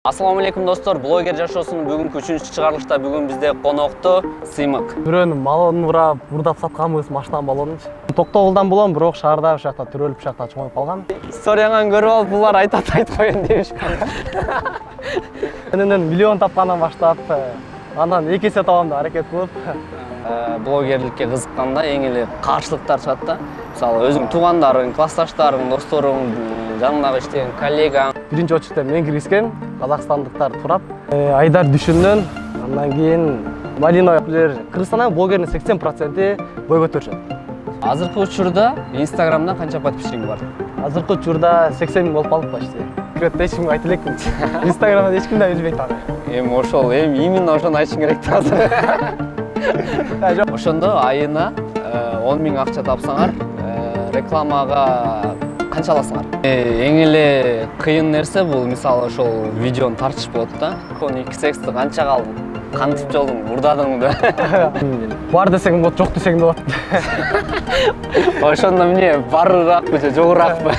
Ассаламу алейкум достор, блогер жашоосунун бүгүнкү 3-чү чыгарылышта бүгүн бизде конокто Сыймык. Бирөөнүн малын урап, бурдап сатканбыз машинадан болончу. Токтогулдан болом, бирок шаарда ушул жакта түрөлүп ушул жакта чоңоюп калган. Историяңан көрүп алып, булар айтып коюн дешкен. Менен миллион тапкандан баштап, андан 2 эсе табам деп аракет кылып, блогерликке кызыкканда эң эле каршылыктар чыгат да. Мисалы, өзүң туугандарың, классташтарың, досторуң, жаныңдагы иштеген коллегаң. Биринчи очередте мен киргизген, казакстандыктар турап, Айдар Дүшүндөн, андан кийин Малиновый Кыргызстандагы блогердин 80% бой көтөрүшөт. Азыркы учурда Инстаграмда канча подписчигиң бар? Азыркы учурда 80 000 болуп калып почти. Кретте эч кимге айта элекмин. Инстаграмда эч ким да билбейт аны. Ошол, именно ошону айтышың керек да азыр. Ошондо айына 10 000 акча тапсаңар, рекламага канча аласыңар? Эң эле кыйын нерсе бул, мисалы, ошол видеону тартыш болот да. iPhone XS канча калдың? Кантип жолдуң, урдадыңбы? Бар десең болот, жок десең болот. Ошондо эмне, барыракпы же жогуракпы?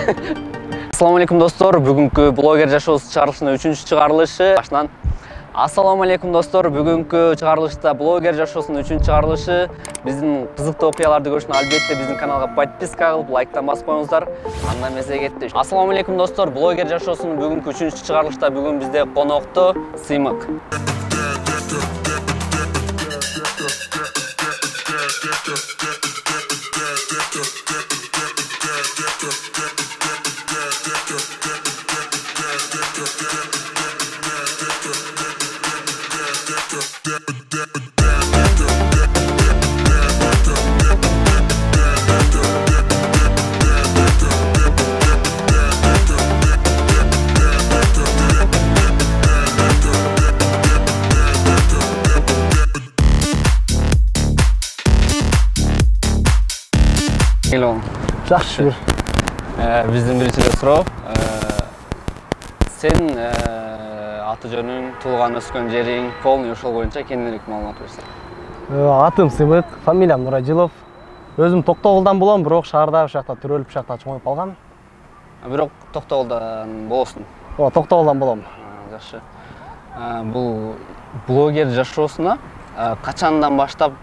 Ассаламу алейкум достор, бүгүнкү блогер жашоосу чыгарылышынын 3-чү чыгарылышы башынан. Ассаламу алейкум достор, бүгүнкү чыгарылышта блогер жашоосунун 3-чү чыгарылышы. Биздин кызыктуу окуяларды көрүш үчүн албетте биздин каналга подписка кылып, лайктан басып коюңуздар. Андан эмесе кетти. Ассаламу алейкум достор, блогер жашоосунун бүгүнкү 3-чү чыгарылышта бүгүн бизде конокто Сыймык. Жакшы шүгүр. Биздин биринчи суроо. Сен аты жөнүң, туулган өскөн жериң, полный ошол боюнча кеңирээк маалымат берсең. Атым Сыймык, фамилиям Нураджилов. Өзүм Токтогулдан болом, бирок шаарда ушул жакта түрөлүп ушул жакта чоңоюп калган. Бирок Токтогулдан болосуң. Токтогулдан болом. Жакшы. Бул блогер жашоосуна качандан баштап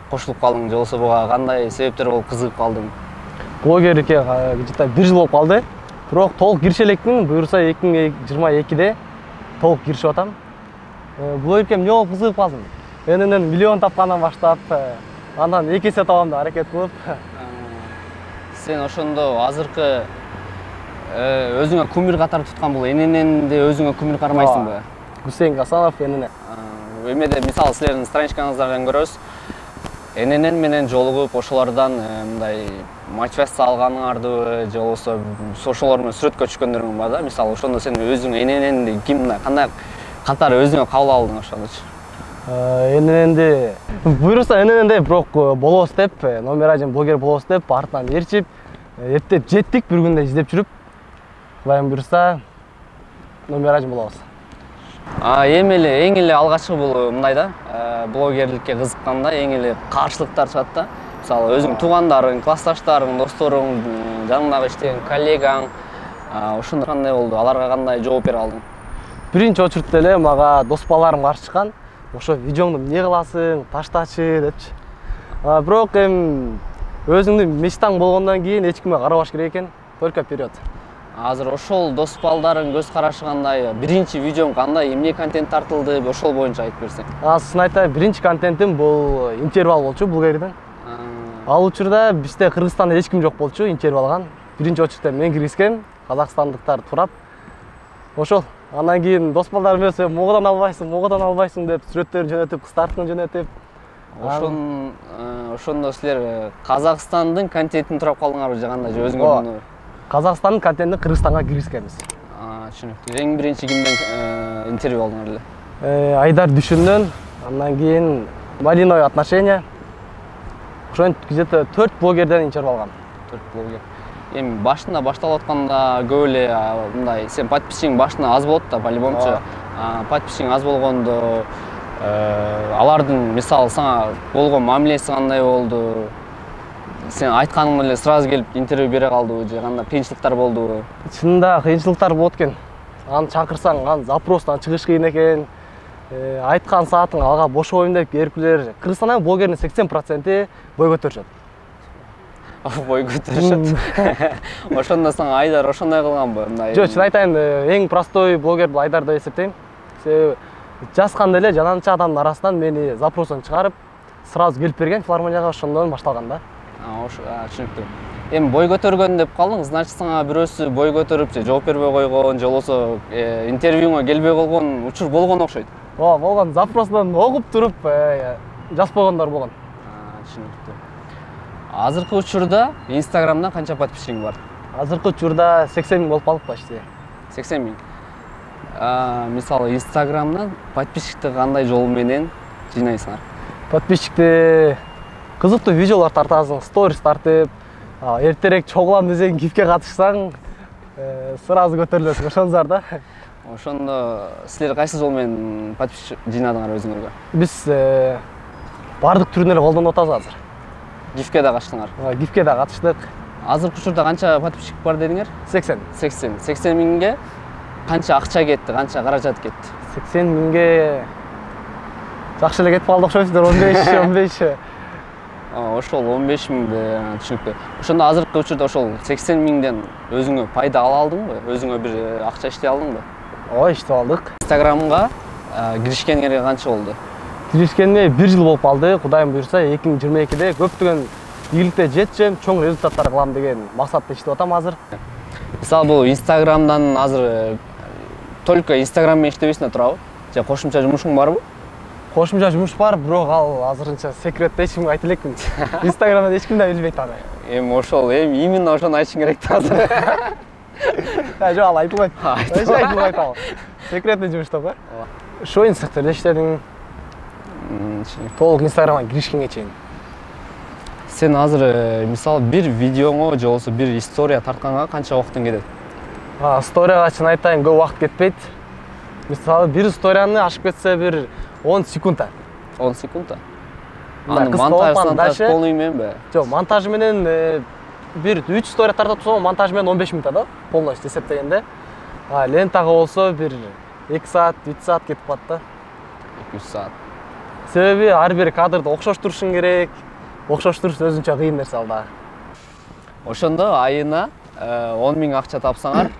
кошулуп калдың, же болбосо буга кандай себептер болуп кызыгып калдың? Блогерликке где-то 1 жыл болуп калды. Бирок толук кирише элекмин, буюрса 2022-де толук киришип атам. Блогерликке эмне болуп кызыгып калдым? Менен миллион тапкандан баштап, андан 2 эсе табам деп аракет кылып. Сен ошондо азыркы өзүңө кумир катары туткан бул энененди өзүңө кумир кармайсыңбы? Гусейн Гасанов энене. Эмеде мисалы силердин страничкаңыздардан көрөбүз. Эненен менен жолугуп, ошолордон мындай мотивация алганыңарды, же болбосо ошолор менен сүрөткө түшкөндөрүң бар да. Мисалы ошондо сен өзүң энененди кандай катары өзүңө кабыл алдың ошонучу? Энененди буюрса энененде бирок болобуз деп, номер 1 блогер болобуз деп, артынан ээрчип, эптеп жеттик, бир күндө издеп жүрүп, Кудайым буюрса номер 1 болобуз. Эң эле алгачкы бул мындай да, блогерликке кызыкканда эң эле каршылыктар чыгат да. Мисалы, өзүң туугандарың, классташтарың, досторуң, жаныңдагы иштеген коллегаң, ошондо кандай болду? Аларга кандай жооп бере алдың? Биринчи очередте эле мага дос балдарым каршы чыккан. Ошо видеоңду эмне кыласың, таштачы депчи. Бирок өзүңдүн мечтаң болгондон кийин эч кимге карабаш керек экен, только вперед. Азыр ошол дос балдарың көз карашы кандай? Биринчи видеоң кандай? Эмне контент тартылды? Ошол боюнча айтып берсең. Чын айтайын, биринчи контентим бул интервал болчу блогерден. Ал учурда бизде Кыргызстанда эч ким жок болчу, интервалган. Биринчи очередте мен киргизгем, казакстандыктар турап. Ошол. Андан кийин дос балдарым өсө, могудан албайсың деп сүрөттөрүн жөнөтүп, кызтартын жөнөтүп. Ошондо силер Казакстандын контентин турап калдыңарбы же кандай? Же өзүңөр Казакстандын контентин Кыргызстанга киргизгенбиз. Түшүнүктүү. Эң биринчи кимден интервью алдыңар эле? Айдар Дүшүндөн, андан кийин Малиновый отношения. Ошон где-то 4 блогерден интервью алгам. 4 блогер. Эми башында башталып атканда көп эле мындай сен подписчигиң башында аз болот да, по-любомчу. Подписчигиң аз болгондо алардын мисалы сага болгон мамилеси кандай болду? Сен айтканың эле сразу келип интервью бере калдыбы же кандай кыйынчылыктар болдубу? Чынында кыйынчылыктар болот экен. аны чакырсаң аны запростан чыгыш кыйын экен. Айткан саатың ага бош коеюн деп келгилер. Кыргызстандагы блогердин 80% бой көтөрүшөт. Бой көтөрүшөт. Ошондо сага Айдар ошондой кылганбы? Жок, чын айтайын, эң простой блогер бул Айдар деп эсептейм. Себеби жазганда эле жананча адамдын арасынан мени запростон чыгарып, сразу келип берген филармонияга, ошондон башталган да. Түшүнүктүү. Эми бой көтөргөн деп калдың, значит сага бирөөсү бой көтөрүп же жооп бербей койгон, же болбосо интервьюңа келбей калган учур болгон окшойт. Ооба, болгон, запростон окуп туруп жазып койгондор болгон. Түшүнүктүү. Азыркы учурда Instagram'dan канча подписчигиң бар? Азыркы учурда 80 000 болуп калып почти. 80 000. Мисалы Instagram'dan подписчикти кандай жол менен жыйнайсыңар? Подписчикти кызыктуу видеолор тартасың, сторис тартып, эртерээк чогулам десең, гифке катышсаң, сразу көтөрүлөсүң, ошонуздар да. Ошондо силер кайсы жол менен подписчик жыйнадыңар өзүңөргө? Биз бардык түрүн эле колдонуп атабыз азыр. Гифке да катыштыңар? Гифке да катыштык. Азыркы учурда канча подписчик бар дедиңер? 80. 80 миңге канча акча кетти, канча каражат кетти? 80 миңге жакшы эле кетип калды окшойсуздар, 15. Ошол 15 миңди түшүнүктүү. Ошондо азыркы учурда ошол 80 миңден өзүңө пайда ала алдыңбы? Өзүңө бир акча иштей алдыңбы? Ооба, иштеп алдык. Instagram'га киришкениңерге канча болду? Киришкениме 1 жыл болуп калды. Кудайым буйрса 2022-де көптөгөн ийгиликте жетчем, чоң результаттар кылам деген максатта иштеп атам азыр. Мисалы бул Instagram'дан азыр только Instagram менен иштебейсиң турабы? Же кошумча жумушуң барбы? Кошумча жумуш бар, бирок ал азырынча секретте эч кимге айта элекмин. Instagram'да эч ким да билбейт аны. Ошол именно ошону айтышың керек да азыр. Жок, ал айтылбайт. Эч айтылбайт ал. Секретный жумушта го. Шоин секторда иштедим. Толук Instagram'га киришкенге чейин. Сен азыр мисалы бир видеоңо же болбосо бир история тартканга канча убактың кетет? Историяга чын айтайын, көп убакыт кетпейт. Мисалы бир историяны ашып кетсе бир 10 секундта. 10 секундта? Аны монтаждан полный мененби? Жок, монтажы менен бир 3 история тартып турсам, монтажы менен 15 минутта да, полностью эсептегенде. Лентага болсо бир 2 саат, 3 саат кетип калат да. 2-3 саат. Себеби ар бир кадрды окшоштурушуң керек. Окшоштуруш өзүнчө кыйын нерсе ал дагы. Ошондо айына 10 миң акча тапсаңар,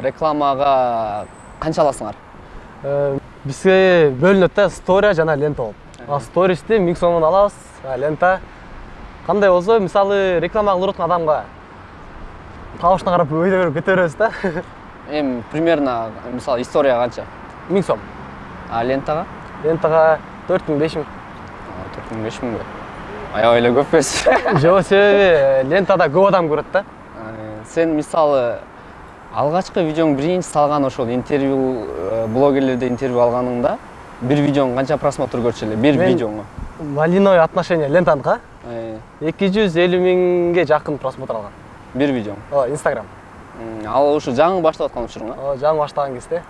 рекламага канча аласыңар? Бизге бөлүнөт да стория жана лента болуп. Стористи 1000 сомдон алабыз, лента кандай болсо, мисалы реклама кылып аткан адамга табышына карап өйдө берип кете беребиз да. Эми примерно мисалы история канча? 1000 сом. Лентага? Лентага 4000, 5000. 4000, 5000. Аябай эле көп эмес. Жок, себеби лентада көп адам көрөт да. Сен мисалы алгачкы видеоң биринчи салган ошол интервью блогерлерде интервью алганыңда бир видеоң канча просмотр көрчү эле? Бир видеоңо. Малиновый отношение лентаныкка 250 миңге жакын просмотр алган. Бир видеоң? Ооба, Instagram. Ал ушу жаңы баштап аткан учуруң? Ооба, жаңы баштаган кезде.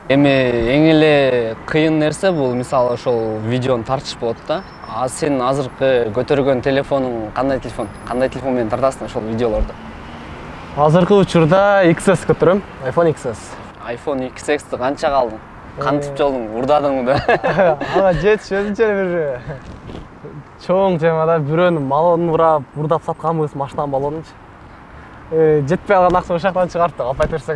Эми эң эле кыйын нерсе бул мисалы ошол видеону тартыш болот да. Сен азыркы көтөргөн телефонуң кандай телефон? Кандай телефон менен тартасың ошол видеолорду? Азыркы учурда XS көтөрөм, iPhone XS. iPhone XS'ти канчага алдың? Кантип жолдуң, урдадыңбы да? Ага, жетиш өзүнчө бир чоң темада бирөөнүн малонун урдап сатканбыз, машинанын баллонунчу. Жетпей алган акчаны ошол жактан чыгарып да калп берсең,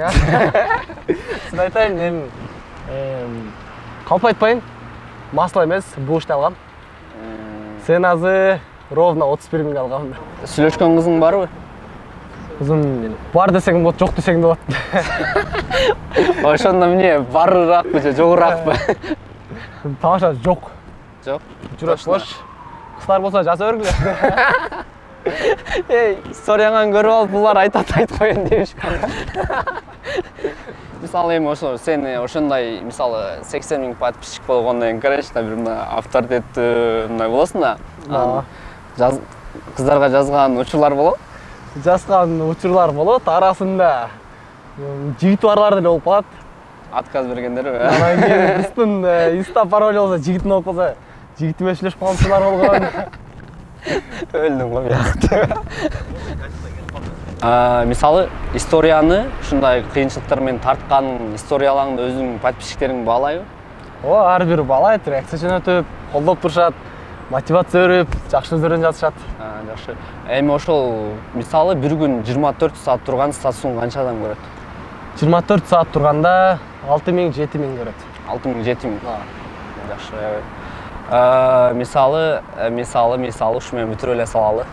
Сен айтайын, эми калп айтпайын. Масло эмес, бушты алгам. Сен азыр ровно 31 миңге алгам. Сүйлөшкөн кызың барбы? Кызым бар десең болот, жок десең да болот. Ошондо эмне, барыракпы же жогуракпы? Тамаша жок. Жок. Жүрөк бош. Кыздар болсо жаза бергиле. Историяңан көрүп алып, булар айтат коеюн дейишкен. Мисалы эми ошо сен ошондой мисалы 80 миң подписчик болгондон кийин, конечно, бир мына авторитеттүү мындай болосуң да. Кыздарга жазган учурлар болобу? Жазган учурлар болот, арасында жигит барлар деле болуп калат. Отказ бергендерби? Анан кийин кыздын инста пароли болсо, жигитин окуп калса, жигитиме сүйлөшүп калган болгон. Өлдүм го бияк. Мисалы историяны ушундай кыйынчылыктар менен тарткан историяларыңды өзүңдүн подписчиктериң баалайбы? Ооба, ар бир баалайт, реакция жөнөтүп, колдоп турушат, мотивация берип, жакшы сөздөрдөн жазышат. Жакшы. Эми ошол мисалы бир күн 24 саат турган статусуңду канча адам көрөт? 24 саат турганда 6000-7000 көрөт. 6000-7000. Жакшы. Мисалы ушу менен бүтүрүп эле салалы.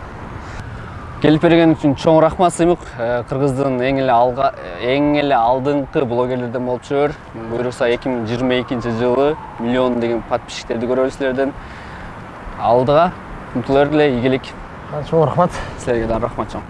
Келип берген үчүн чоң рахмат Сыймык. Кыргыздын эң эле алдыңкы блогерлерден болуп жүрөр. Буюрса 2022 жылы миллион деген подписчиктерди көрөбүз силерден. Алдыга умтулар эле, ийгилик. Чоң рахмат. Силерге да рахмат чоң.